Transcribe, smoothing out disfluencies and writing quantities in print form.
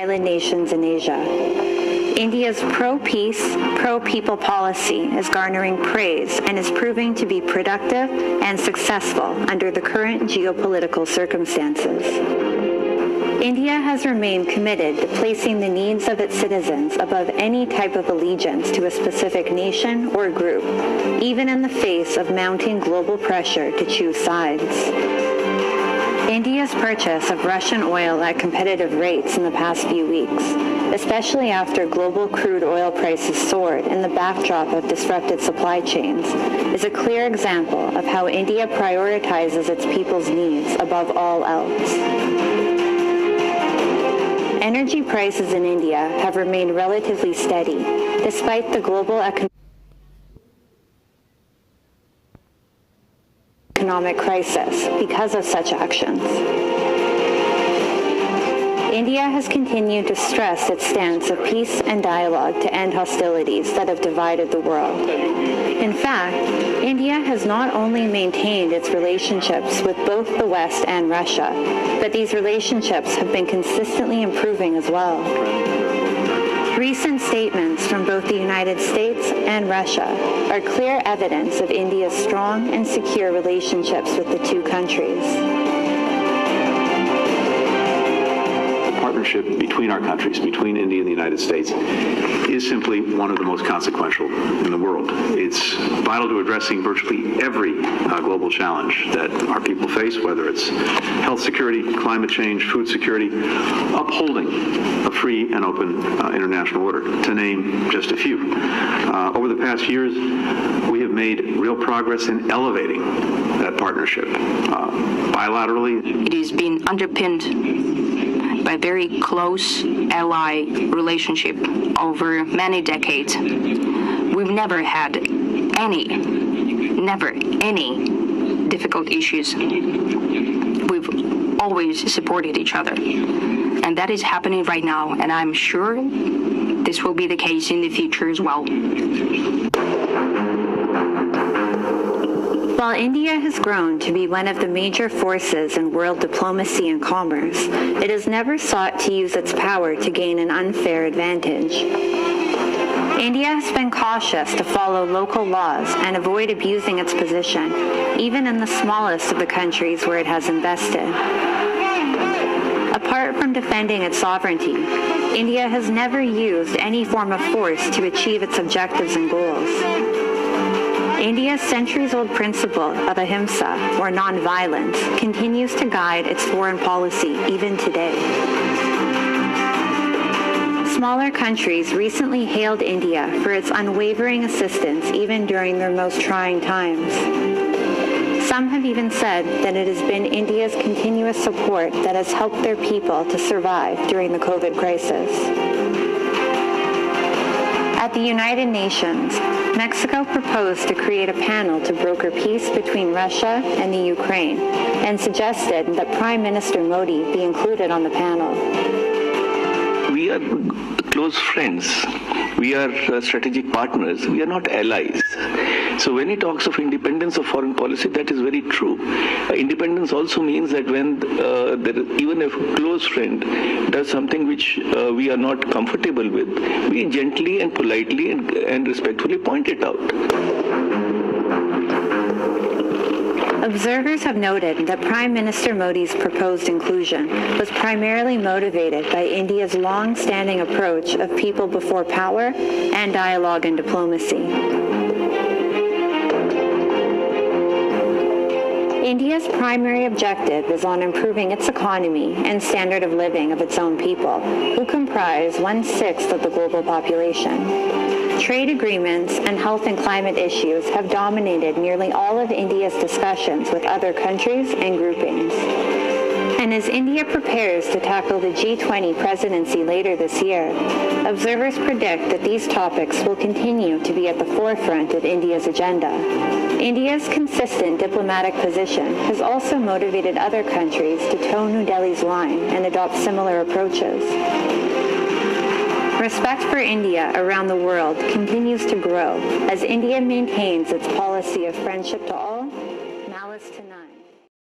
island nations in Asia. India's pro-peace, pro-people policy is garnering praise and is proving to be productive and successful under the current geopolitical circumstances. India has remained committed to placing the needs of its citizens above any type of allegiance to a specific nation or group, even in the face of mounting global pressure to choose sides. India's purchase of Russian oil at competitive rates in the past few weeks, especially after global crude oil prices soared in the backdrop of disrupted supply chains, is a clear example of how India prioritizes its people's needs above all else. Energy prices in India have remained relatively steady, despite the global economic crisis because of such actions. India has continued to stress its stance of peace and dialogue to end hostilities that have divided the world. In fact, India has not only maintained its relationships with both the West and Russia, but these relationships have been consistently improving as well. Recent statements from both the United States and Russia are clear evidence of India's strong and secure relationships with the two countries. Partnership between our countries, between India and the United States, is simply one of the most consequential in the world. It's vital to addressing virtually every global challenge that our people face, whether it's health security, climate change, food security, upholding a free and open international order, to name just a few. Over the past years, we have made real progress in elevating that partnership bilaterally. It has been underpinned by a very close ally relationship over many decades. We've never had any difficult issues. We've always supported each other. And that is happening right now, and I'm sure this will be the case in the future as well. While India has grown to be one of the major forces in world diplomacy and commerce, it has never sought to use its power to gain an unfair advantage. India has been cautious to follow local laws and avoid abusing its position, even in the smallest of the countries where it has invested. Apart from defending its sovereignty, India has never used any form of force to achieve its objectives and goals. India's centuries-old principle of ahimsa, or nonviolence, continues to guide its foreign policy even today. Smaller countries recently hailed India for its unwavering assistance even during their most trying times. Some have even said that it has been India's continuous support that has helped their people to survive during the COVID crisis. At the United Nations, Mexico proposed to create a panel to broker peace between Russia and the Ukraine and suggested that Prime Minister Modi be included on the panel. We are close friends. We are strategic partners. We are not allies. So when he talks of independence of foreign policy, that is very true. Independence also means that when even a close friend does something which we are not comfortable with, we gently and politely and respectfully point it out. Observers have noted that Prime Minister Modi's proposed inclusion was primarily motivated by India's long-standing approach of people before power and dialogue and diplomacy. India's primary objective is on improving its economy and standard of living of its own people, who comprise 1/6 of the global population. Trade agreements and health and climate issues have dominated nearly all of India's discussions with other countries and groupings. And as India prepares to tackle the G20 presidency later this year, observers predict that these topics will continue to be at the forefront of India's agenda. India's consistent diplomatic position has also motivated other countries to toe New Delhi's line and adopt similar approaches. Respect for India around the world continues to grow as India maintains its policy of friendship to all